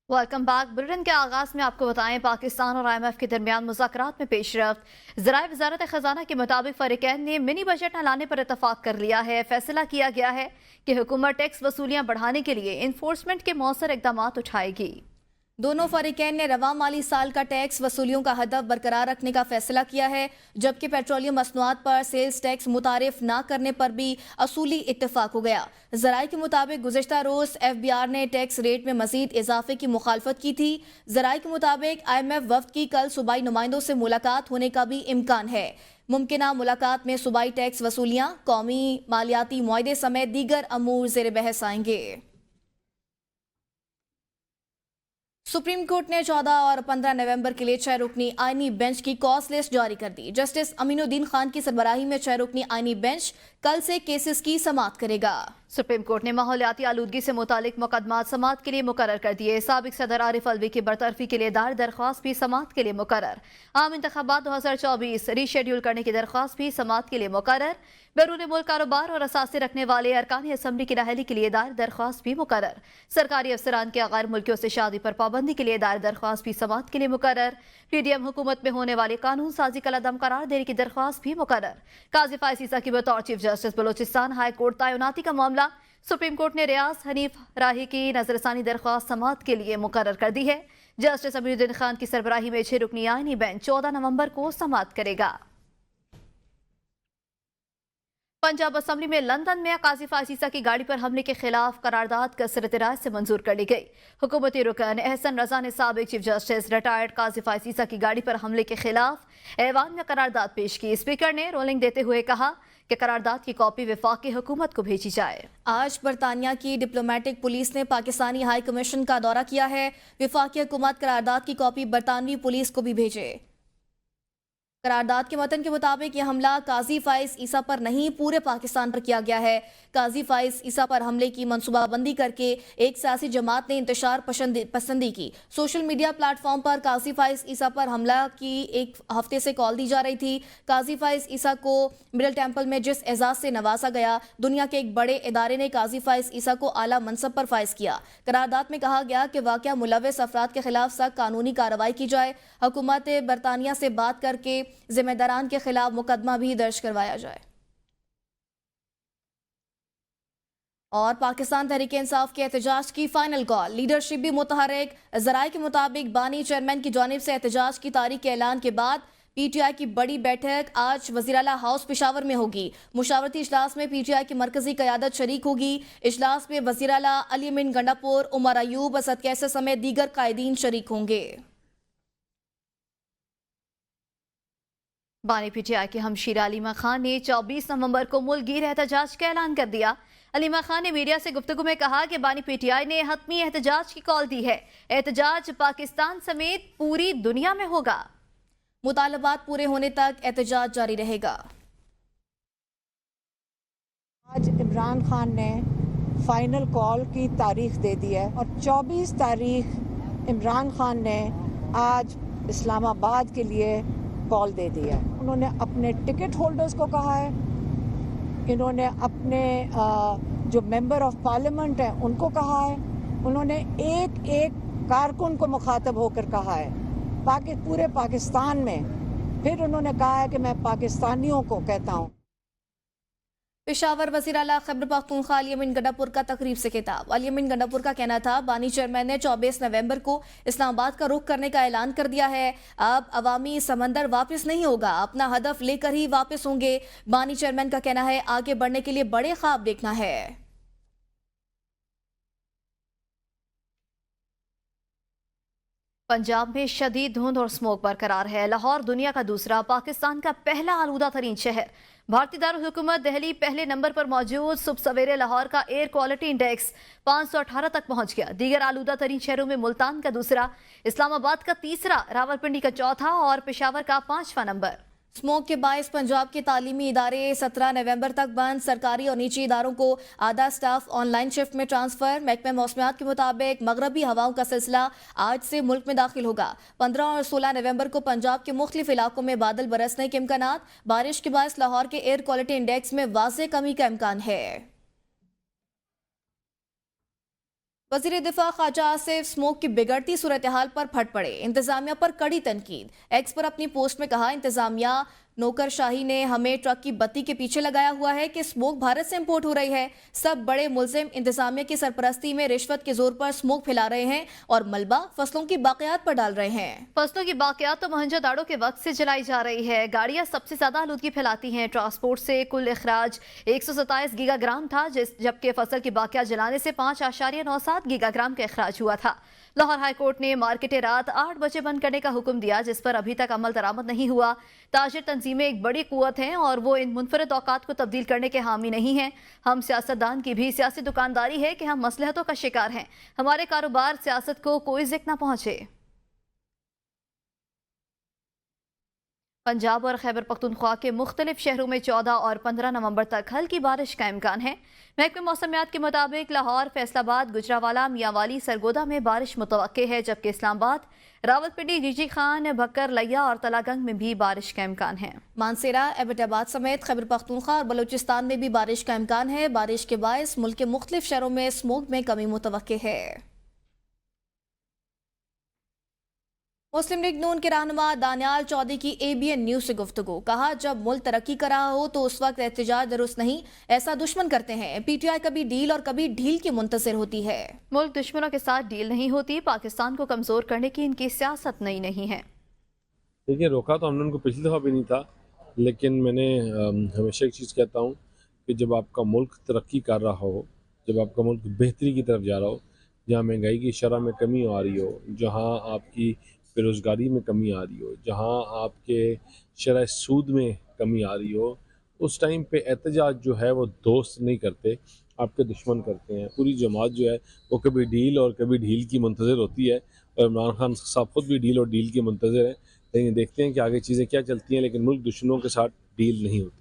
Welcome back. Bulletin के आगाज में आपको बताएं, पाकिस्तान और IMF के दरमियान मुज़ाकरात में पेशरफ्त। ज़राए वज़ारत ख़ज़ाना के मुताबिक फ़रीक़ैन ने मिनी बजट न लाने पर इतफ़ाक़ कर लिया है। फैसला किया गया है कि हुकूमत टैक्स वसूलियाँ बढ़ाने के लिए इन्फोर्समेंट के मौसर इक़दाम उठाएगी। दोनों फरीकैन ने रवा माली साल का टैक्स वसूलियों का हदफ बरकरार रखने का फैसला किया है, जबकि पेट्रोलियम मसनूआत पर सेल्स टैक्स मुतारिफ न करने पर भी असूली इत्तफाक हो गया। ज़राए के मुताबिक गुज़िश्ता रोज़ FBR ने टैक्स रेट में मजीद इजाफे की मुखालफत की थी। ज़राए के मुताबिक IMF वफ्द की कल सूबाई नुमाइंदों से मुलाकात होने का भी इम्कान है। मुमकिना मुलाकात में सूबाई टैक्स वसूलियाँ, कौमी मालियाती मुआहदे समेत दीगर अमूर ज़ेर बहस आएंगे। सुप्रीम कोर्ट ने 14 और 15 नवंबर के लिए 6 रुकनी आईनी बेंच की कॉज लिस्ट जारी कर दी। जस्टिस अमीनुद्दीन खान की सरबराही में 6 रुकनी आईनी बेंच कल से केसेस की समाअत करेगा। सुप्रीम कोर्ट ने माहौलियाती आलूदगी से मुतालिक मुकदमात समाअत के लिए मुकर्रर कर दिए। साबिक सदर आरिफ अलवी की बरतरफी के लिए दायर दरख्वास्त भी समाअत के लिए मुकर्रर। आम इंतखाबात 2024 रीशेड्यूल करने की दरख्वास्त भी समाअत के लिए मुकर्रर। बैरून मुल्क कारोबार और असासे रखने वाले अरकान असम्बली की नाअहली के लिए दायर दरख्वास्त भी मुकर्रर। सरकारी अफसरान के गैर मुल्कियों से शादी पर पाबंदी के लिए दायर दरख्वास्त भी समाअत के लिए मुकर्रर। PDM हुकूमत में होने वाले कानून साजी का लदम करार देने की दरख्वास्त भी मुकर्रर। काजी फायज ईसा की बतौर chief justice Balochistan high court तैनाती का मामला सुप्रीम कोर्ट ने रियाज हनीफ राही की नजरसानी दरख्वास्त समाअत के लिए मुकर्रर कर दी है। जस्टिस अमीनुद्दीन खान की सरबराही में 6 रुकनी आईनी बेंच 14 नवंबर को समाअत करेगा। पंजाब असम्बली में लंदन में काजी फायज ईसा की गाड़ी पर हमले के खिलाफ करारदाद कसरत राय से मंजूर कर ली गई। हुकूमती रुकन एहसन रजा ने साबिक चीफ जस्टिस रिटायर्ड काजी फायज ईसा की गाड़ी पर हमले के खिलाफ ऐवान में करारदाद पेश की। स्पीकर ने रोलिंग देते हुए कहा कि करारदाद की कॉपी वफाकी हुकूमत को भेजी जाए। आज बरतानिया की डिप्लोमेटिक पुलिस ने पाकिस्तानी हाई कमीशन का दौरा किया है। वफाकी हुकूमत करारदाद की कॉपी बरतानवी पुलिस को भी भेजे। करारदाद के मतन के मुताबिक यह हमला काजी फायज ईसा पर नहीं, पूरे पाकिस्तान पर किया गया है। काजी फायज ईसा पर हमले की मनसूबाबंदी करके एक सियासी जमात ने इंतशार पसंदी की। सोशल मीडिया प्लेटफॉर्म पर काजी फायज ईसा पर हमला की एक हफ्ते से कॉल दी जा रही थी। काजी फायज ईसा को मिडल टेम्पल में जिस एजाज से नवाजा गया, दुनिया के एक बड़े इदारे ने काजी फायज ईसा को आला मनसब पर फायज किया। करारदाद में कहा गया कि वाकया मुलव्वस अफराद के खिलाफ सख्त कानूनी कार्रवाई की जाए। हुकूमत बरतानिया से बात करके जिम्मेदारान के खिलाफ मुकदमा भी दर्ज करवाया जाए। और पाकिस्तान तहरीक इंसाफ के एहतजाज की फाइनल कॉल, लीडरशिप भी मुतहर्रिक। ज़राए के मुताबिक बानी चेयरमैन की जानिब से एहतजाज की तारीख के ऐलान के बाद PTI की बड़ी बैठक आज वज़ीर-ए-आला हाउस पेशावर में होगी। मुशावरती इजलास में PTI की मरकजी क़यादत शरीक होगी। इजलास में वज़ीर-ए-आला अली अमीन गंडापुर, उमर अयूब, असद कैसर समेत दीगर कायदीन शरीक होंगे। बानी PTI के हमशीर अलीमा खान ने 24 नवंबर को मुल्कगीर एहतजाज का ऐलान कर दिया। अलीमा खान ने मीडिया से गुफ्तगू में कहा कि बानी PTI ने हतमी एहतजाज की कॉल दी है। एहतजाज पाकिस्तान समेत पूरी दुनिया में होगा। मुतालबात पूरे होने तक एहतजाज जारी रहेगा। आज इमरान खान ने फाइनल कॉल की तारीख दे दी है और 24 तारीख इमरान खान ने आज इस्लामाबाद के लिए कॉल दे दी है। उन्होंने अपने टिकट होल्डर्स को कहा है, इन्होंने अपने जो मेंबर ऑफ पार्लियामेंट हैं उनको कहा है, उन्होंने एक एक कारकुन को मुखातब होकर कहा है पूरे पाकिस्तान में। फिर उन्होंने कहा है कि मैं पाकिस्तानियों को कहता हूँ। पेशावर वज़ीर-ए-आला खैबर पख्तूनख्वा अली अमीन गंडापुर का तकरीब से खिताब। अली अमीन गंडापुर का कहना था, बानी चेयरमैन ने 24 नवंबर को इस्लामाबाद का रुख करने का ऐलान कर दिया है। अब अवामी समंदर वापस नहीं होगा, अपना हदफ लेकर ही वापस होंगे। बानी चेयरमैन का कहना है, आगे बढ़ने के लिए बड़े ख्वाब देखना है। पंजाब में शदीद धुंध और स्मोक बरकरार है। लाहौर दुनिया का दूसरा, पाकिस्तान का पहला आलूदा तरीन शहर। भारतीय दारुल हुकूमत दिल्ली पहले नंबर पर मौजूद। सुबह सवेरे लाहौर का एयर क्वालिटी इंडेक्स 518 तक पहुंच गया। दीगर आलूदा तरीन शहरों में मुल्तान का दूसरा, इस्लामाबाद का तीसरा, रावलपिंडी का चौथा और पेशावर का 5वां नंबर। स्मोक के बायस पंजाब के तालीमी इदारे 17 नवंबर तक बंद। सरकारी और निजी इदारों को आधा स्टाफ ऑनलाइन शिफ्ट में ट्रांसफर। महकमे मौसमियात के मुताबिक मगरबी हवाओं का सिलसिला आज से मुल्क में दाखिल होगा। 15 और 16 नवंबर को पंजाब के मुख्तलिफ इलाकों में बादल बरसने के इम्कानात। बारिश के बायस लाहौर के एयर क्वालिटी इंडेक्स में वाज़ेह कमी का इम्कान है। वज़ीर दिफा ख्वाजा आसिफ स्मोक की बिगड़ती सूरत हाल पर फट पड़े, इंतजामिया पर कड़ी तनकीद। एक्स पर अपनी पोस्ट में कहा, इंतजामिया नौकरशाही ने हमें ट्रक की बत्ती के पीछे लगाया हुआ है कि स्मोक भारत से इंपोर्ट हो रही है। सब बड़े मुल्जिम इंतजामिया की सरपरस्ती में रिश्वत के जोर पर स्मोक फैला रहे हैं और मलबा फसलों की बाक़ियात पर डाल रहे हैं। फसलों की बाक़ियात तो मोहनजोदाड़ो के वक्त से जलाई जा रही है। गाड़ियां सबसे ज्यादा आलूदगी फैलाती हैं। ट्रांसपोर्ट से कुल अखराज 127 गीगाग्राम था, जबकि फसल की बाक़ियात जलाने से 5.97 गीगाग्राम का अखराज हुआ था। लाहौर हाई कोर्ट ने मार्केटें रात 8 बजे बंद करने का हुक्म दिया, जिस पर अभी तक अमल दरामद नहीं हुआ। ताजिर तंजीमें एक बड़ी कुव्वत हैं और वो इन मुनफरद औकात को तब्दील करने के हामी नहीं हैं। हम सियासतदान की भी सियासी दुकानदारी है कि हम मसलहतों का शिकार हैं। हमारे कारोबार सियासत को कोई ज़िक्र न पहुंचे। पंजाब और खैबर पख्तूनख्वा के मुख्तलिफ शहरों में 14 और 15 नवंबर तक हल्की बारिश का इम्कान है। महकमे मौसमियात के मुताबिक लाहौर, फैसलाबाद, गुजरावाला, मियांवाली, सरगोदा में बारिश मुतवक्के है, जबकि इस्लामाबाद, रावलपिंडी, जीजी खान, भक्कर, लिया और तलागंग में भी बारिश का इम्कान है। मानसेरा, एबटाबाद समेत खैबर पख्तूनख्वा और बलूचिस्तान में भी बारिश का इम्कान है। बारिश के बायस मुल्क के मुख्तलिफ शहरों में स्मोक में कमी मुतवक्के है। मुस्लिम लीग नून के रहनुमा दानियाल चौधरी की ABN न्यूज से गुफ्तगू। कहा, जब मुल्क तरक्की कर रहा हो तो उस वक्त एहतजाज दुरुस्त नहीं, ऐसा दुश्मन करते हैं। PTI कभी डील और कभी ढील की मुंतज़िर होती है। मुल्क दुश्मनों के साथ डील नहीं होती। पाकिस्तान को कमज़ोर करने की इनकी सियासत नई नहीं है। देखिए, रोका तो हमने उनको पिछली दफ़ा भी नहीं था, लेकिन मैंने हमेशा एक चीज़ कहता हूँ कि जब आपका मुल्क तरक्की कर रहा हो, जब आपका मुल्क बेहतरी की तरफ जा रहा हो, जहाँ महंगाई की शरह में कमी आ रही हो, जहाँ आपकी बेरोज़गारी में कमी आ रही हो, जहाँ आपके शरह सूद में कमी आ रही हो, उस टाइम पे एहतजाज जो है वो दोस्त नहीं करते, आपके दुश्मन करते हैं। पूरी जमात जो है वो कभी डील और कभी ढील की मुंतज़िर होती है, और इमरान खान साहब खुद भी डील और डील की मुंतज़िर हैं। लेकिन देखते हैं कि आगे चीज़ें क्या चलती हैं, लेकिन मुल्क दुश्मनों के साथ डील नहीं होती।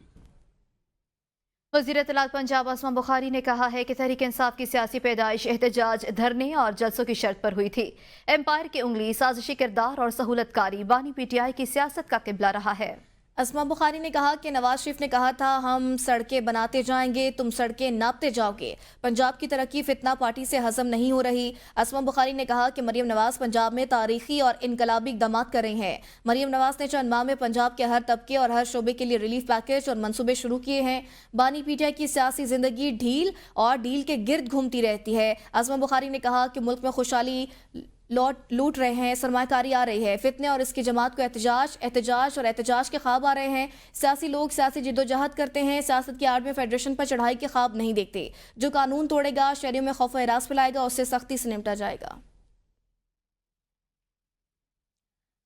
वज़ीर इत्तलात पंजाब आसमा बुखारी ने कहा है कि तहरीक इंसाफ की सियासी पैदाइश एहतजाज, धरने और जलसों की शर्त पर हुई थी। एम्पायर की उंगली, साजिशी किरदार और सहूलतकारी बानी PTI की सियासत का किबला रहा है। असमा बुखारी ने कहा कि नवाज शरीफ ने कहा था, हम सड़कें बनाते जाएंगे, तुम सड़कें नापते जाओगे। पंजाब की तरक्की फितना पार्टी से हजम नहीं हो रही। असमा बुखारी ने कहा कि मरियम नवाज पंजाब में तारीखी और इनकलाबी इक़दामात कर रही हैं। मरियम नवाज ने चंद माह में पंजाब के हर तबके और हर शोबे के लिए रिलीफ पैकेज और मंसूबे शुरू किए हैं। बानी PTI की सियासी जिंदगी ढील और डील के गिर्द घूमती रहती है। असमा बुखारी ने कहा कि मुल्क में खुशहाली लूट रहे हैं, सरमाकारी आ रही है, फितने और इसकी जमात को एहतजाज और एहतजाज के ख्वाब आ रहे हैं। सियासी लोग सियासी जिद्दोजहद करते हैं, सियासत की आड़ में फेडरेशन पर चढ़ाई के ख्वाब नहीं देखते। जो कानून तोड़ेगा, शहरियों में खौफ हिरास फैलाएगा, उससे सख्ती से निपटा जाएगा।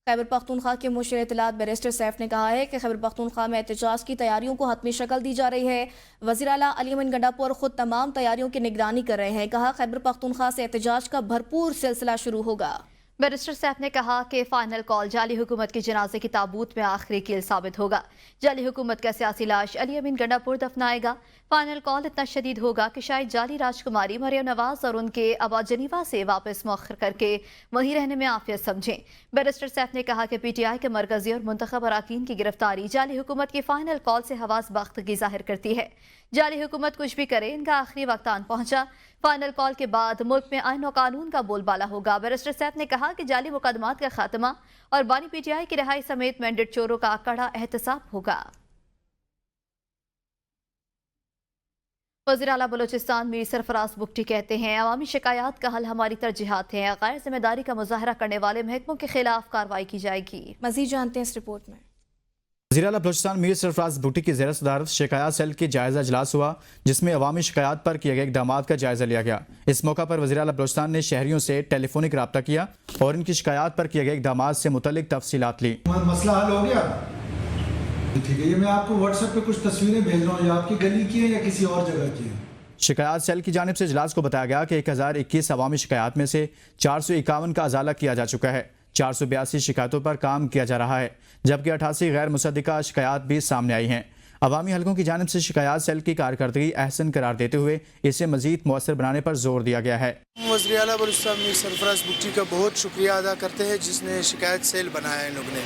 खैबर पख्तूनख्वा के मुशीर इत्तलात बैरिस्टर सैफ ने कहा है कि खैबर पख्तूनख्वा में एहतजाज की तैयारियों को हतमी शक्ल दी जा रही है। वज़ीर आला अली अमीन गंडापुर खुद तमाम तैयारियों की निगरानी कर रहे हैं। कहा, खैबर पख्तूनख्वा से एहतजाज का भरपूर सिलसिला शुरू होगा। बैरिस्टर सैफ ने कहा कि फाइनल कॉल जाली हुकूमत की जनाजे की ताबूत में आखिरी कील साबित होगा। जाली हुकूमत का सियासी लाश अली अमीन गंडापुर दफनाएगा। फाइनल कॉल इतना शदीद होगा कि शायद जाली राजकुमारी मरियम नवाज और उनके अबा जनीवा से वापस मौखर करके वहीं रहने में आफियत समझें। बैरिस्टर सैफ ने कहा कि PTI के मरकजी और मुंतखब अराकीन की गिरफ्तारी जाली हुकूमत की फाइनल कॉल से हवास बख्तगी जाहिर करती है। जाली हुकूमत कुछ भी करे, इनका आखिरी वक्त आन पहुंचा। फाइनल कॉल के बाद मुल्क में आईन और कानून का बोलबाला होगा। बैरिस्टर सैफ ने कहा कि जाली मुकदमात का खात्मा और बानी PTI की रिहाई समेत मैंडेट चोरों का कड़ा एहतसाब होगा। वज़ीर आला बलूचिस्तान मीर सरफराज बुगटी कहते हैं, अवामी शिकायत का हल हमारी तरजीहात हैं। गैर जिम्मेदारी का मुजाहरा करने वाले महकमों के खिलाफ कार्रवाई की जाएगी। मज़ीद जानते हैं इस रिपोर्ट में। वज़ीर आला बलूचिस्तान मीर सरफराज बुगटी की ज़ेर सदारत शिकायत सेल की जायज़ा इजलास हुआ, जिसमें अवामी शिकायत पर किए गए इक़दामात का जायज़ा लिया गया। इस मौका पर वज़ीर आला बलूचिस्तान ने शहरियों से टेलीफोनिक रब्ता किया और इनकी शिकायत पर किए गए इक़दामात से मुतल्लिक तफसीलात ली। मसला हल हो गया, ठीक है। ये मैं आपको व्हाट्सएप पे कुछ तस्वीरें भेज रहा हूँ, ये आपकी गली की है या किसी और जगह की है? शिकायत सेल की जानिब से इजलास को बताया गया कि 1021 अवामी शिकायत में से 451 का अजाला किया जा चुका है। 482 शिकायतों पर काम किया जा रहा है, जबकि 88 गैर मुसद्दिका शिकायत भी सामने आई हैं। अवामी हलकों की जानिब से शिकायत सेल की कारकर्दगी अहसन करार देते हुए इसे मजीद मौसर बनाने पर जोर दिया गया है। वज़ीर आला बलूचिस्तान मीर सरफराज बुगटी का बहुत शुक्रिया अदा करते हैं, जिसने शिकायत सेल बनाया इन लोगों ने,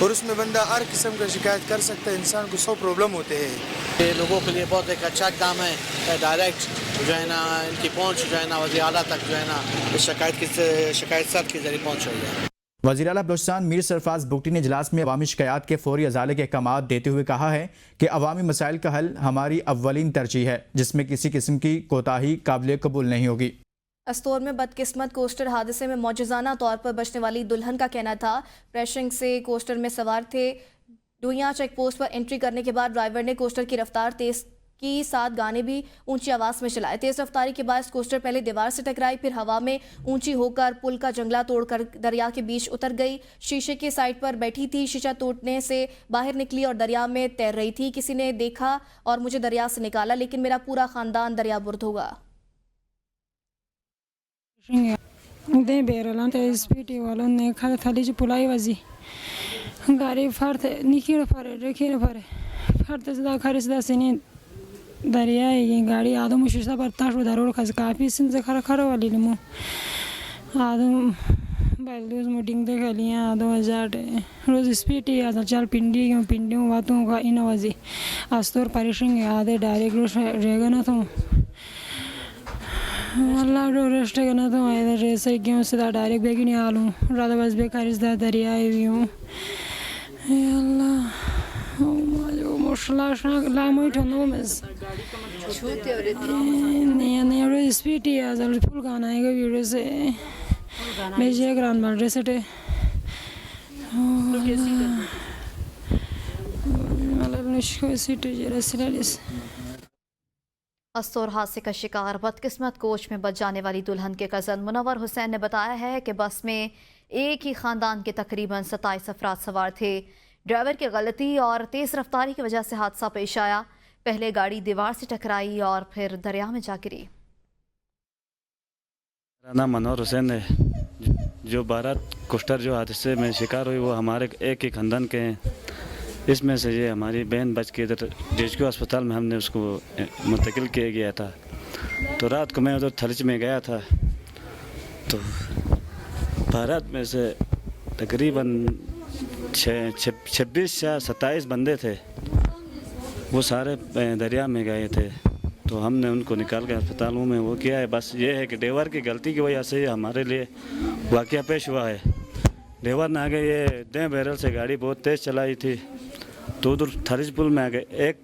और उसमें बंदा हर किस्म का शिकायत कर सकता है। इंसान को 100 प्रॉब्लम होते हैं। लोगों के लिए बहुत एक अच्छा काम है, डायरेक्ट جو ہے نا ان کی پہنچ جو ہے نا وزیر اعلیٰ تک جو ہے نا اس شکایت سب کے ذریعے پہنچ ہوئی ہے۔ وزیر اعلیٰ بلوچستان میر سرفراز بگٹی نے اجلاس میں عوامی شکایات کے فوری ازالے کے احکامات دیتے ہوئے کہا ہے کہ عوامی مسائل کا حل ہماری اولین ترجیح ہے، جس میں کسی قسم کی کوتاہی قابل قبول نہیں ہوگی۔ استور میں بدقسمت کوسٹر حادثے میں معجزانہ طور پر بچنے والی دلہن کا کہنا تھا پریشنگ سے کوسٹر میں سوار تھے۔ ڈویاں چیک پوسٹ پر انٹری کرنے کے بعد ڈرائیور نے کوسٹر کی رفتار تیز کی، ساتھ گانے بھی اونچی آواز میں چلائے۔ تیز رفتاری کے باعث کوسٹر پہلے دیوار سے ٹکرائی، پھر ہوا میں اونچی ہو کر پل کا جنگلہ توڑ کر دریا کے بیچ اتر گئی۔ شیشے کے سائڈ پر بیٹھی تھی، شیشہ ٹوٹنے سے باہر نکلی اور دریا میں تیر رہی تھی۔ کسی نے دیکھا اور مجھے دریا سے نکالا، لیکن میرا پورا خاندان دریا برد ہوگا۔ دے بیرلان تے اسپیٹی والوں نے کھا تھالی جو پلائی وزی گاڑی فرت نکی رفارے رکھی رفارے فرت صدا خارج صدا سینی دریا یہ گاڑی آدم ششتا پر تاش و دارور خاص کافی سن سے کھڑا والی لمو آدم بلدوز موٹنگ دے کھلیاں آدم ہزار روز اسپیٹی آدم چال پنڈیوں واتوں کا این وزی استور پریشنگ آدھے ڈائریکٹ روش ریگا نہ تھوں اللہ جو رشتے کرنا تو ادھر ریسے کیوں سیدھا ڈائریکٹ بیگی نہیں آلوں رادہ بس بے خارج دا دریائے بھی ہوں اے اللہ جو مشکلہ شاک لاموی ٹھنو مز نہیں روز اسپیٹی ہے ازل پھول گانا ہے گا ویڈیو سے بیجے گران بال ریسے ٹے اللہ نشکو سیٹو جی رسی لیس۔ استور حادثے کا شکار بدقسمت کوچ میں بچ جانے والی دلہن کے کزن منور حسین نے بتایا ہے کہ بس میں ایک ہی خاندان کے تقریباً 27 افراد سوار تھے۔ ڈرائیور کی غلطی اور تیز رفتاری کی وجہ سے حادثہ پیش آیا۔ پہلے گاڑی دیوار سے ٹکرائی اور پھر دریا میں جا گری۔ میرا نام منور حسین ہے۔ جو 12 کوسٹر جو حادثے میں شکار ہوئی وہ ہمارے ایک ہی خاندان کے ہیں۔ اس میں سے یہ ہماری بہن بچ کے ادھر DHQ اسپتال میں ہم نے اس کو منتقل کیا گیا تھا۔ تو رات کو میں ادھر تھلچ میں گیا تھا تو بھارت میں سے تقریباً 26 یا 27 بندے تھے، وہ سارے دریا میں گئے تھے۔ تو ہم نے ان کو نکال کے اسپتالوں میں وہ کیا ہے۔ بس یہ ہے کہ ڈرائیور کی غلطی کی وجہ سے ہمارے لیے واقعہ پیش ہوا ہے۔ ڈرائیور نے آگے یہ دیں بیرل سے گاڑی بہت تیز چلائی تھی تو ادھر تھرج پل میں آگے ایک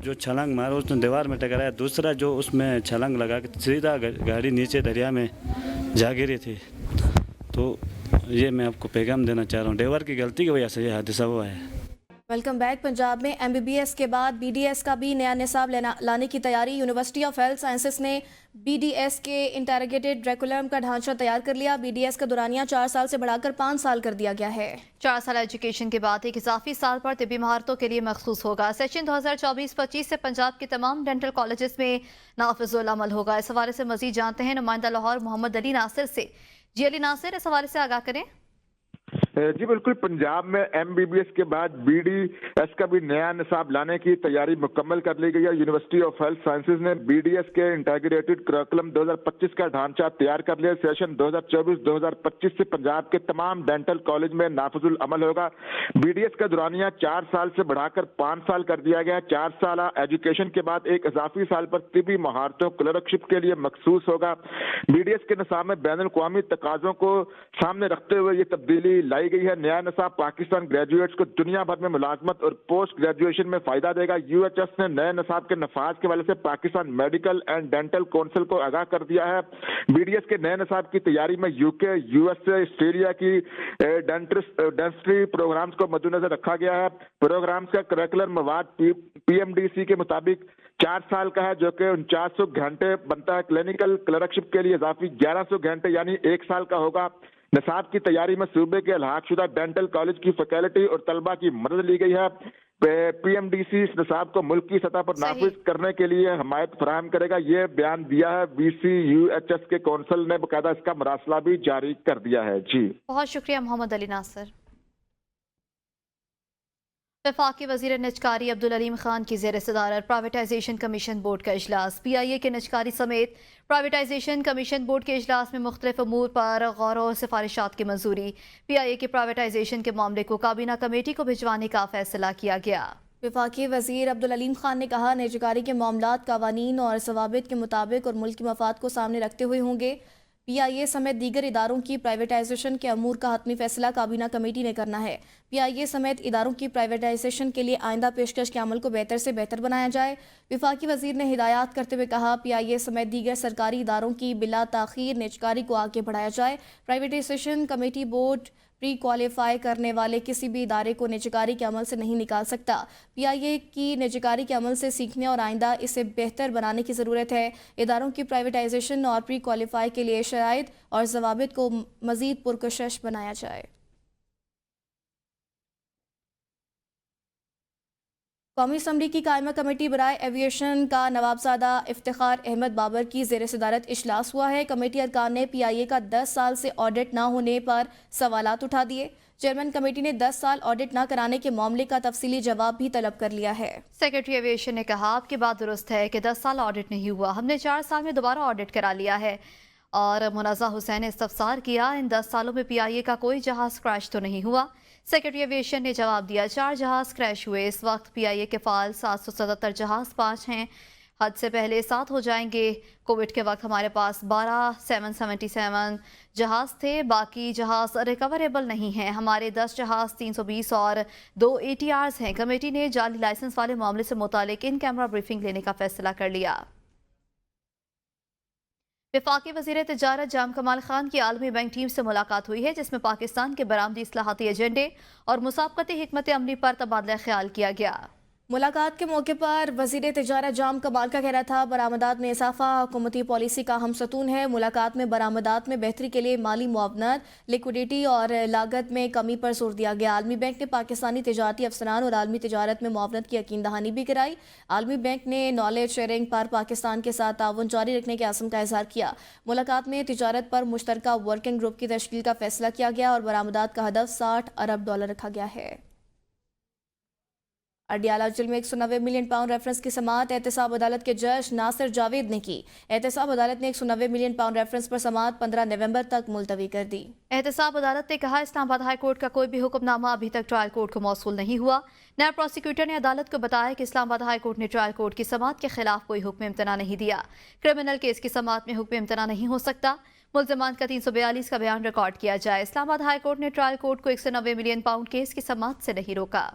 جو چھلانگ مارا اس نے دیوار میں ٹکرایا، دوسرا جو اس میں چھلانگ لگا کے سیدھا گاڑی نیچے دریا میں جا گری تھی۔ تو یہ میں آپ کو پیغام دینا چاہ رہا ہوں، ڈرائیور کی غلطی کی وجہ سے یہ حادثہ ہوا ہے۔ Welcome back. پنجاب میں MBBS کے بعد BDS کا بھی نیا نصاب لانے کی تیاری۔ یونیورسٹی آف ہیلتھ سائنسز نے BDS کے انٹیگریٹڈ کریکولم کا ڈھانچہ تیار کر لیا۔ BDS کا دورانیہ 4 سال سے بڑھا کر 5 سال کر دیا گیا ہے۔ 4 سال ایجوکیشن کے بعد ایک اضافی سال پر طبی مہارتوں کے لیے مخصوص ہوگا۔ سیشن 2024-25 سے پنجاب کے تمام ڈینٹل کالجز میں نافذ العمل ہوگا۔ اس حوالے سے مزید جانتے ہیں نمائندہ لاہور محمد علی ناصر سے۔ جی علی ناصر، اس حوالے سے آگاہ کریں۔ جی بالکل، پنجاب میں MBBS کے بعد BDS کا بھی نیا نصاب لانے کی تیاری مکمل کر لی گئی ہے۔ یونیورسٹی آف ہیلتھ سائنسز نے BDS کے انٹیگریٹڈ کریکولم 2025 کا ڈھانچہ تیار کر لیا۔ سیشن 2024-2025 سے پنجاب کے تمام ڈینٹل کالج میں نافذ العمل ہوگا۔ BDS کا دورانیہ 4 سال سے بڑھا کر 5 سال کر دیا گیا ہے۔ 4 سالہ ایجوکیشن کے بعد ایک اضافی سال پر طبی مہارتوں کلرکشپ کے لیے مخصوص ہوگا۔ BDS کے نصاب میں بین الاقوامی تقاضوں کو سامنے رکھتے ہوئے یہ تبدیلی لائی گئی ہے۔ نیا نصاب پاکستان گریجویٹس کو دنیا بھر میں ملازمت اور پوسٹ گریجویشن میں فائدہ دے گا۔ UHS نے نئے نصاب کے نفاذ کے حوالے سے Pakistan medical and dental council کو آگاہ کر دیا ہے۔ BDS کے نئے نصاب کی تیاری میں UK، USA، آسٹریلیا کی ڈینٹسٹری پروگرامز کو مد نظر رکھا گیا ہے۔ پروگرامز کا کریکولر مواد PMDC کے مطابق 4 سال کا ہے، جو کہ 4900 گھنٹے بنتا ہے۔ کلینکل کلرکشپ کے لیے اضافی 1100 گھنٹے یعنی 1 سال کا ہوگا۔ نصاب کی تیاری میں صوبے کے الحاق شدہ ڈینٹل کالج کی فیکلٹی اور طلبہ کی مدد لی گئی ہے۔ PMDC اس نصاب کو ملک کی سطح پر نافذ کرنے کے لیے حمایت فراہم کرے گا، یہ بیان دیا ہے VCUHS کے کونسل نے۔ باقاعدہ اس کا مراسلہ بھی جاری کر دیا ہے۔ جی بہت شکریہ محمد علی ناصر۔ وفاقی وزیر نجکاری عبدالعلیم خان کی زیر صدارت پرائیویٹائزیشن کمیشن بورڈ کا اجلاس۔ PIA کے نجکاری سمیت پرائیویٹائزیشن کمیشن بورڈ کے اجلاس میں مختلف امور پر غور و سفارشات کی منظوری۔ PIA کے پرائیویٹائزیشن کے معاملے کو کابینہ کمیٹی کو بھجوانے کا فیصلہ کیا گیا۔ वफाकी वज़ीर अब्दुल अलीम खान ने कहा, निजकारी के मामलात कावानीन और ज़वाबित के मुताबिक और मुल्क के मफाद को सामने रखते हुए होंगे। PIA समेत दीगर इदारों की प्राइवेटाइजेशन के अमूर का हतमी फैसला काबीना कमेटी ने करना है। PIA समेत इदारों की प्राइवेटाइजेशन के लिए आइंदा पेशकश के अमल को बेहतर से बेहतर बनाया जाए। वफाकी वज़ीर ने हिदायत करते हुए कहा, PIA समेत दीगर सरकारी इदारों की बिला ताख़ीर निजकारी को आगे बढ़ाया जाए। Privatisation committee board pre qualify करने वाले किसी भी इदारे को निजकारी के अमल से नहीं निकाल सकता। PIA की निजकारी के अमल से सीखने और आइंदा इसे बेहतर बनाने की ज़रूरत है। इदारों की प्राइवेटाइजेशन और प्री क्वालिफाई के लिए शराइत और ज़वाबित को मज़ीद पुरकशिश बनाया जाए। कौमी असम्बली की कायमा कमेटी बराए एविएशन का नवाबजादा इफ्तिखार अहमद बाबर की ज़ेर सदारत इजलास हुआ है। कमेटी अरकान ने PIA का 10 साल से ऑडिट ना होने पर सवालात उठा दिए। चेयरमैन कमेटी ने 10 साल ऑडिट ना कराने के मामले का तफसीली जवाब भी तलब कर लिया है। सेक्रेटरी एविएशन ने कहा, आपकी बात दुरुस्त है कि 10 साल ऑडिट नहीं हुआ, हमने 4 साल में दोबारा ऑडिट करा लिया है। और मुनाज़ा हुसैन ने इस्तफसार किया, इन 10 सालों में PIA का कोई जहाज़ क्रैश तो नहीं हुआ। सेक्रेटरी एविएशन ने जवाब दिया, 4 जहाज़ क्रैश हुए। इस वक्त PIA के फ़ाल 777 जहाज़ 5 हैं, हद से पहले 7 हो जाएंगे। कोविड के वक्त हमारे पास 12 777 जहाज़ थे, बाकी जहाज़ रिकवरेबल नहीं हैं। हमारे 10 जहाज़ 320 और 2 ATRs हैं। कमेटी ने जाली लाइसेंस वाले मामले से मुतालिक इन कैमरा ब्रीफिंग लेने का फैसला कर लिया। वफाकी वज़ीर तिजारत जाम कमाल खान की आलमी बैंक टीम से मुलाकात हुई है, जिसमें पाकिस्तान के बरामदी इस्लाहाती एजेंडे और मुसाबकती हिकमत अमली पर तबादला ख्याल किया गया। मुलाकात के मौके पर वज़ीर तिजारत जाम कमाल का कहना था, बरामदात में इजाफा हुकूमती पॉलिसी का हम सतून है। मुलाकात में बरामदात में बेहतरी के लिए माली मुआवनत, लिक्विडिटी और लागत में कमी पर जोर दिया गया। आलमी बैंक ने पाकिस्तानी तिजारती अफसरान और आलमी तिजारत में मुआवनत की यकीन दहानी भी कराई। आलमी बैंक ने नॉलेज शेयरिंग पर पाकिस्तान के साथ ताउन जारी रखने के आज़म का इजहार किया। मुलाकात में तिजारत पर मुश्तरका वर्किंग ग्रुप की तश्कील का फैसला किया गया और बरामदात का हदफ $60 अरब रखा गया है। अडियाला जेल में 190 मिलियन पाउंड रेफरेंस की समाअत एहतसाब अदालत के जज नासिर जावेद ने की। एहतसाब अदालत ने 190 मिलियन पाउंड रेफरेंस पर समाअत 15 नवंबर तक मुलतवी कर दी। एहतसाब अदालत ने कहा, इस्लामाबाद हाई कोर्ट का कोई भी हुक्मनामा अभी तक ट्रायल कोर्ट को मौसूल नहीं हुआ। नायब प्रोसिक्यूटर ने अदालत को बताया कि इस्लामाबाद हाई कोर्ट ने ट्रायल कोर्ट की समाअत के खिलाफ कोई हुक्म इम्तना नहीं दिया। क्रिमिनल केस की समाअत में हुक्म इम्तना नहीं हो सकता। मुल्ज़मान का 342 का बयान रिकॉर्ड किया जाए। इस्लामाबाद हाई कोर्ट ने ट्रायल कोर्ट को 190 मिलियन पाउंड केस की समाअत से नहीं रोका।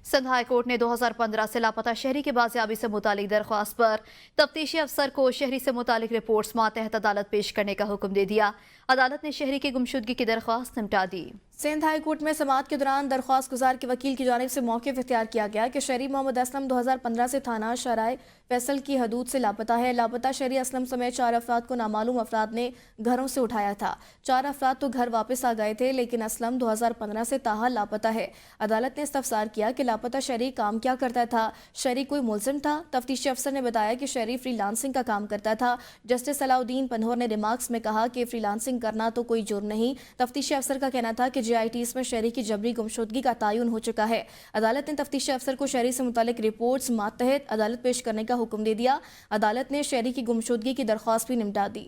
सिंध हाई कोर्ट ने 2015 से लापता शहरी की बाजियाबी से मुतालिक दरख्वास्त पर तफ्तीशी अफसर को शहरी से मुतालिक रिपोर्ट्स मातहत अदालत पेश करने का हुक्म दे दिया। अदालत ने शहरी की गुमशुदगी की दरख्वास्त निपटा दी। सिंध हाई कोर्ट में समाअत के दौरान दरख्वास्त गुजार के वकील की जानिब से मौक़िफ़ इख्तियार किया गया कि शहरी मोहम्मद असलम 2015 से थाना शराय फैसल की हदूद से लापता है। लापता शहरी असलम समेत 4 अफराद को नामालूम अफराद ने घरों से उठाया था। 4 अफराद तो घर वापस आ गए थे, लेकिन असलम 2015 से ताहाल लापता है। अदालत ने इस्तफसार किया कि लापता शहरी काम क्या करता था। शहरी कोई मुलजिम था? तफ्तीशी अफसर ने बताया कि शहरी फ्रीलांसिंग का काम करता था। जस्टिस सलाउद्दीन पन्होर ने रिमार्क्स में कहा कि फ्रीलांसिंग करना तो कोई जुर्म नहीं। तफ्तीशी अफसर का कहना था कि JITs में शहरी की जबरी गुमशुदगी का तयन हो चुका है। अदालत ने तफ्तीशी अफसर को शहरी से मुतालिक रिपोर्ट्स मातहत अदालत पेश करने का हुक्म दे दिया। अदालत ने शहरी की गुमशुदगी की दरख्वास्त भी निपटा दी।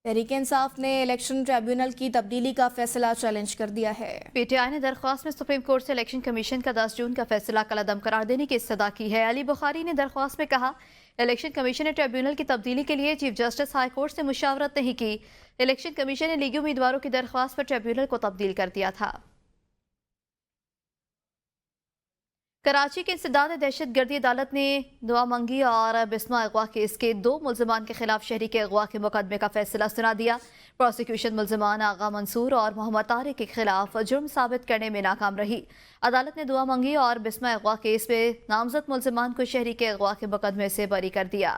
तहरीक इंसाफ ने इलेक्शन ट्रिब्यूनल की तब्दीली का फैसला चैलेंज कर दिया है। PTI ने दरख्वास्त में सुप्रीम कोर्ट से इलेक्शन कमीशन का 10 जून का फैसला कलअदम करार देने की इस्तदा की है। अली बुखारी ने दरख्वास्त में कहा, इलेक्शन कमीशन ने ट्रिब्यूनल की तब्दीली के लिए चीफ जस्टिस हाई कोर्ट से मुशावरत नहीं की। इलेक्शन कमीशन ने लीगी उम्मीदवारों की दरख्वास्त पर ट्रिब्यूनल को तब्दील कर दिया था। कराची के इंसदाद दहशत गर्दी अदालत ने दुआ मंगी और बिस्मा अगवा केस के 2 मुल्ज़िमान के खिलाफ शहरी के अगवा के मुकदमे का फैसला सुना दिया। प्रोसिक्यूशन मुल्ज़िमान आगा मंसूर और मोहम्मद तारिक के खिलाफ जुर्म साबित करने में नाकाम रही। अदालत ने दुआ मंगी और बिस्मा अगवा केस में नामजद मुल्ज़िमान को शहरी के अगवा के मुकदमे से बरी कर दिया।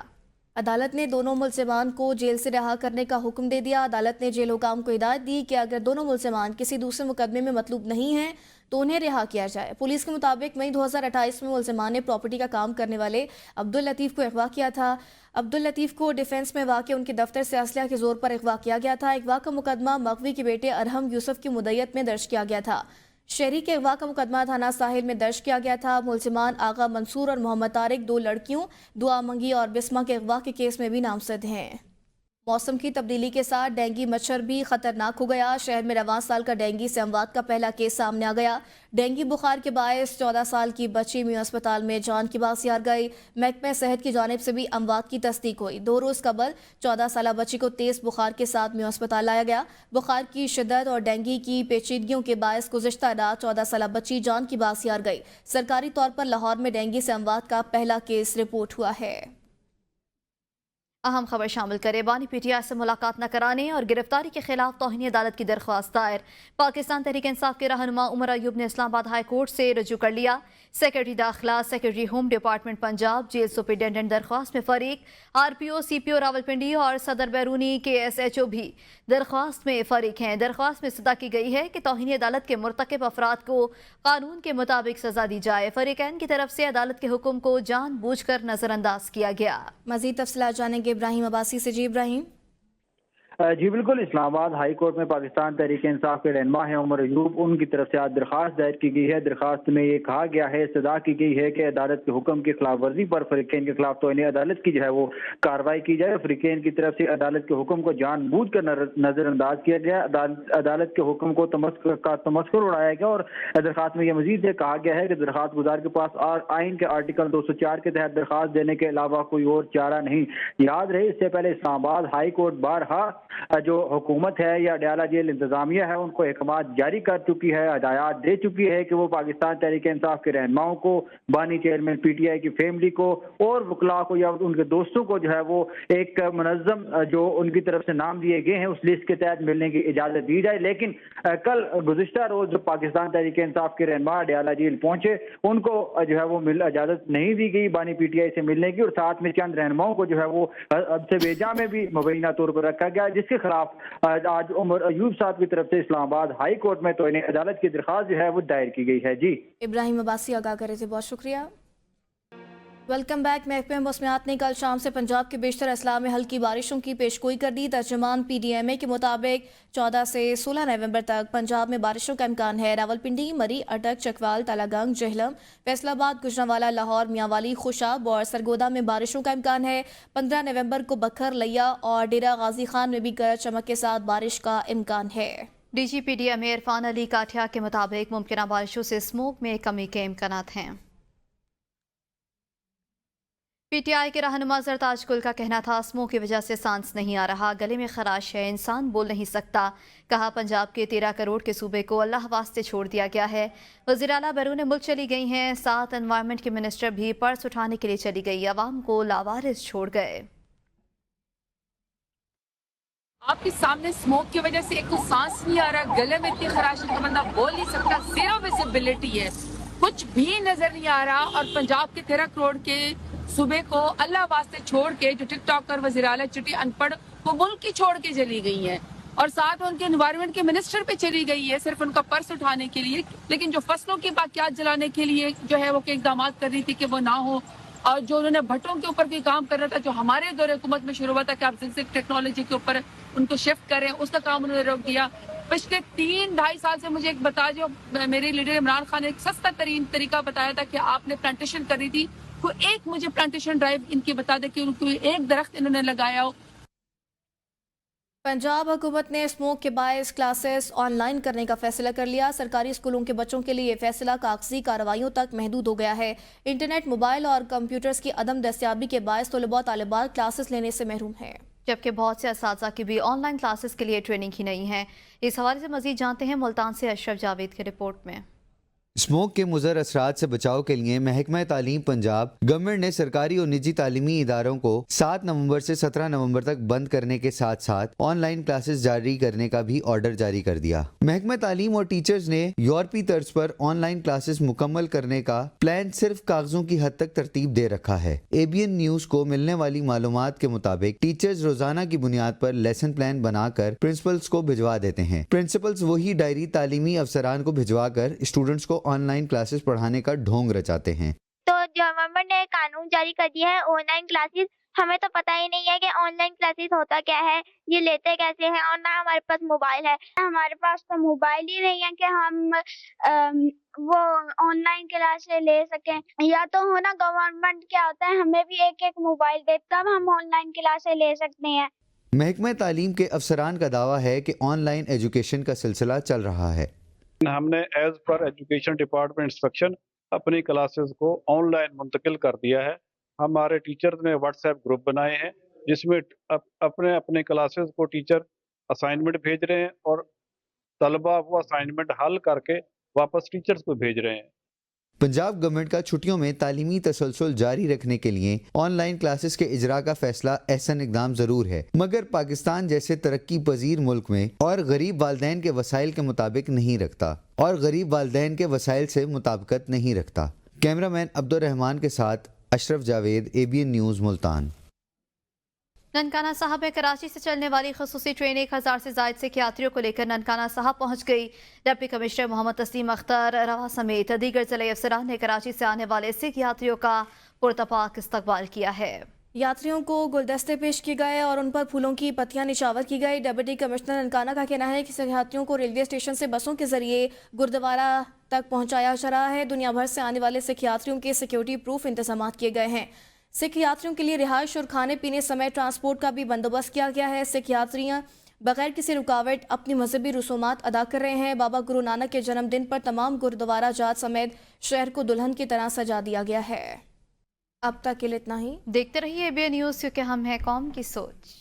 अदालत ने दोनों मुल्ज़िमान को जेल से रिहा करने का हुक्म दे दिया। अदालत ने जेल हुकाम को हिदायत दी कि अगर दोनों मुल्ज़िमान किसी दूसरे मुकदमे में मतलूब नहीं हैं तो उन्हें रिहा किया जाए। पुलिस के मुताबिक मई 2028 में मुल्ज़िमान ने प्रॉपर्टी का काम करने वाले अब्दुल लतीफ़ को अगवा किया था। अब्दुल लतीफ़ को डिफेंस में वाक़ उनके दफ्तर से असलहा के जोर पर अगवा किया गया था। अगवा का मुकदमा मगवी के बेटे अरहम यूसुफ की मुद्दत में दर्ज किया गया था। शहरी के अगवा का मुकदमा थाना साहिल में दर्ज किया गया था। मुल्ज़िमान आगा मंसूर और मोहम्मद तारिक 2 लड़कियों दुआ मंगी और बिस्मा के अगवा के केस में भी नामजद हैं। मौसम की तब्दीली के साथ डेंगू मच्छर भी खतरनाक हो गया। शहर में रवां साल का डेंगू से अमवात का पहला केस सामने आ गया। डेंगू बुखार के बायस 14 साल की बच्ची में अस्पताल में जान की बासी हार गई। महकमे सेहत की जानिब से भी अमवात की तस्दीक हुई। 2 रोज़ कबल 14 साल बच्ची को तेज बुखार के साथ में अस्पताल लाया गया। बुखार की शिद्दत और डेंगू की पेचीदगियों के बायस गुज़िश्ता रात 14 साल बच्ची जान की बासी हार गई। सरकारी तौर पर लाहौर में डेंगू से अमवात का पहला केस रिपोर्ट हुआ है। अहम खबर शामिल करें। बानी पीटीआई से मुलाकात न कराने और गिरफ्तारी के खिलाफ तौहीन अदालत की दरख्वास्त दायर। पाकिस्तान तहरीक इंसाफ के रहनुमा उमर अयूब ने इस्लामाबाद हाई कोर्ट से रजू कर लिया। सेक्रेटरी दाखिला, secretary home department Punjab, jail superintendent दरख्वास्त में फरीक। आरपीओ, सीपीओ रावलपिंडी और सदर बैरूनी KSHO भी दरख्वास्त में फरीक हैं। दरख्वास्त में इस्तदा की गई है कि तौहीन अदालत के मुर्तकिब अफराद को कानून के मुताबिक सजा दी जाए। फरीकैन की तरफ से अदालत के हुक्म को जानबूझकर नजरअंदाज किया गया। मजीद तफसीलात जानेंगे इब्राहिम अब्बासी से। जी इब्राहिम। जी बिल्कुल, इस्लामाबाद हाई कोर्ट में पाकिस्तान तहरीक इंसाफ के रहनुमा हैं उमर अयूब, उनकी तरफ से आज दरख्वास्त दायर की गई है। दरख्वास्त में ये कहा गया है, सदा की गई है कि अदालत के हुक्म की खिलाफ वर्जी पर फरीकैन के खिलाफ तौहीन अदालत की जो है वो कार्रवाई की जाए। फरीकैन की तरफ से अदालत के हुक्म को जानबूझ कर नजरअंदाज किया गया। अदालत के हुक्म को तमस्कुर उड़ाया गया और दरख्वास्त में यह मजीद कहा गया है कि दरख्वास्त गुजार के पास आइन के आर्टिकल 204 के तहत दरख्वास्त देने के अलावा कोई और चारा नहीं। याद रहे, इससे पहले इस्लामाबाद हाई कोर्ट बारहा जो हुकूमत है या अडयाला जेल इंतजामिया है उनको अहकाम जारी कर चुकी है, हदायत दे चुकी है कि वो पाकिस्तान तहरीक इंसाफ के रहनुमाओं को, बानी चेयरमैन PTI की फैमिली को और वकला को या उनके दोस्तों को जो है वो एक मुनज़्ज़म जो उनकी तरफ से नाम दिए गए हैं उस लिस्ट के तहत मिलने की इजाज़त दी जाए। लेकिन कल गुज़िश्ता रोज जो पाकिस्तान तहरीक इंसाफ के रहनुमा अडयाला जेल पहुंचे उनको जो है वो इजाज़त नहीं दी गई बानी PTI से मिलने की, और साथ में चंद रहनुमाओं को जो है वो अब से बेजा में भी मुबैना तौर पर रखा गया, जिसके खिलाफ आज उमर अयूब साहब की तरफ से इस्लामाबाद हाई कोर्ट में तौहीन अदालत की दरख्वास्त जो है वो दायर की गई है। जी इब्राहिम अब्बासी आगाह करे थे, बहुत शुक्रिया। Welcome back. महकमे मौसमियात ने कल शाम से पंजाब के बेशतर अजला में हल्की बारिशों की पेशगोई कर दी। तर्जुमान PDMA के मुताबिक 14 से 16 नवंबर तक पंजाब में बारिशों का इम्कान है। रावलपिंडी, मरी, अटक, चकवाल, तालागंग, जेहलम, फैसलाबाद, गुजरांवाला, लाहौर, मियांवाली, खुशाब और सरगोदा में बारिशों का इम्कान है। 15 नवंबर को बखर, लिया और डेरा गाजी खान में भी गरज चमक के साथ बारिश का इम्कान है। DG PDMA इरफान अली काठिया के मुताबिक मुमकिन बारिशों से स्मोक में कमी के इम्कानात हैं। PTI के रहनुमा जरताज गुल का कहना था, स्मोक की वजह से सांस नहीं आ रहा, गले में खराश है, इंसान बोल नहीं सकता। कहा, पंजाब के 13 करोड़ के सूबे को अल्लाह वास्ते छोड़ दिया गया है। वज़ीर आला बैरून मुल्क चली गई हैं। 7 एनवायरनमेंट की मिनिस्टर भी पर्स उठाने के लिए चली गई, अवाम को लावारिस छोड़ गए। आपके सामने स्मोक की वजह से एक तो सांस नहीं आ रहा, गले में इतनी खराश है कि बंदा बोल नहीं सकता, जीरो विजिबिलिटी है, कुछ भी नजर नहीं आ रहा। और पंजाब के 13 करोड़ के सूबे को अल्लाह वास्ते छोड़ के जो टिकटॉकर, वज़ीर आला, चिट्ठी अनपढ़ वो मुल्क की छोड़ के चली गई हैं और साथ में उनके एनवायरनमेंट के मिनिस्टर पे चली गई है सिर्फ उनका पर्स उठाने के लिए। लेकिन जो फसलों की बाकियात जलाने के लिए जो है वो इकदाम कर रही थी कि वो ना हो, और जो उन्होंने भट्टों के ऊपर कोई काम कर रहा था जो हमारे दौर हुकूमत में शुरू हुआ था कि आप जिनसे टेक्नोलॉजी के ऊपर उनको शिफ्ट करें, उसका काम उन्होंने रोक दिया। पिछले 3-2.5 साल से मुझे एक बता जो मेरे लीडर इमरान खान ने एक सस्ता तरीन तरीका बताया था कि आपने प्लांटेशन करी थी, तो एक मुझे प्लांटेशन ड्राइव इनकी बता दे कि उनको एक दरख्त इन्होंने लगाया हो। पंजाब हुकूमत ने स्मोक के बायस क्लासेस ऑनलाइन करने का फैसला कर लिया। सरकारी स्कूलों के बच्चों के लिए ये फैसला कागजी कार्रवाइयों तक महदूद हो गया है। इंटरनेट, मोबाइल और कंप्यूटर्स की अदम दस्तियाबी के बायस तलबा तालिबात क्लासेस लेने से महरूम है, जबकि बहुत से असातिज़ा की भी ऑनलाइन क्लासेस के लिए ट्रेनिंग ही नहीं है। इस हवाले से मजीद जानते हैं मुल्तान से अशरफ जावेद की रिपोर्ट में। स्मोक के मुज़र असरात से बचाव के लिए महकमा तालीम पंजाब गवर्नमेंट ने सरकारी और निजी तालीमी इदारों को 7 नवंबर से 17 नवंबर तक बंद करने के साथ साथ ऑनलाइन क्लासेस जारी करने का भी ऑर्डर जारी कर दिया। महकमा तालीम और टीचर्स ने यूरोपी तर्ज पर ऑनलाइन क्लासेस मुकम्मल करने का प्लान सिर्फ कागजों की हद तक तरतीब दे रखा है। ABN न्यूज को मिलने वाली मालूमात के मुताबिक टीचर्स रोजाना की बुनियाद पर लेसन प्लान बनाकर प्रिंसिपल्स को भिजवा देते हैं। प्रिंसिपल्स वही डायरी तालीमी अफसरान को भिजवा कर स्टूडेंट्स को ऑनलाइन क्लासेस पढ़ाने का ढोंग रचाते हैं। तो गवर्नमेंट ने कानून जारी कर दिया है ऑनलाइन क्लासेस, हमें तो पता ही नहीं है कि ऑनलाइन क्लासेस होता क्या है, ये लेते कैसे हैं, और ना हमारे पास मोबाइल है। हमारे पास तो मोबाइल ही नहीं है कि हम वो ऑनलाइन क्लासेस ले सकें। या तो हो ना गवर्नमेंट क्या होता है हमें भी एक मोबाइल दे तब हम ऑनलाइन क्लासेस ले सकते हैं। महकमा तालीम के अफसरान का दावा है कि ऑनलाइन एजुकेशन का सिलसिला चल रहा है। हमने as per education department instruction अपनी क्लासेस को ऑनलाइन मुंतकिल कर दिया है। हमारे टीचर्स ने व्हाट्सएप ग्रुप बनाए हैं जिसमें अपने अपने क्लासेस को टीचर असाइनमेंट भेज रहे हैं और तलबा वो असाइनमेंट हल करके वापस टीचर्स को भेज रहे हैं। पंजाब गवर्नमेंट का छुट्टियों में तालीमी तसलसल जारी रखने के लिए ऑनलाइन क्लासेस के इजरा का फैसला एहसन इकदाम जरूर है, मगर पाकिस्तान जैसे तरक्की पजीर मुल्क में और गरीब वालदैन के वसाइल के मुताबिक नहीं रखता और गरीब वालदैन के वसाइल से मुताबिकत नहीं रखता। कैमरामैन अब्दुल रहमान के साथ अशरफ जावेद, ABN न्यूज़, मुल्तान। ननकाना साहब में कराची से चलने वाली खसूसी ट्रेन 1000 से ज्यादा सिख यात्रियों को लेकर ननकाना साहब पहुंच गई। डिप्टी कमिश्नर मोहम्मद तस्लीम अख्तर रवा समेत दीगर जिले अफसरान ने कराची से आने वाले सिख यात्रियों का पुरतपाक इस्तकबाल किया है। यात्रियों को गुलदस्ते पेश किए गए और उन पर फूलों की पत्तियां निछावर की गई। डिप्टी कमिश्नर ननकाना का कहना है कि सिख यात्रियों को रेलवे स्टेशन से बसों के जरिए गुरुद्वारा तक पहुंचाया जा रहा है। दुनिया भर से आने वाले सिख यात्रियों के सिक्योरिटी प्रूफ इंतजाम किए गए हैं। सिख यात्रियों के लिए रिहाइश और खाने पीने समेत ट्रांसपोर्ट का भी बंदोबस्त किया गया है। सिख यात्रियां बगैर किसी रुकावट अपनी मजहबी रसूमात अदा कर रहे हैं। बाबा गुरु नानक के जन्मदिन पर तमाम गुरुद्वारा जात समेत शहर को दुल्हन की तरह सजा दिया गया है। अब तक के लिए इतना ही। देखते रहिए ABN न्यूज़, क्योंकि हम हैं कौम की सोच।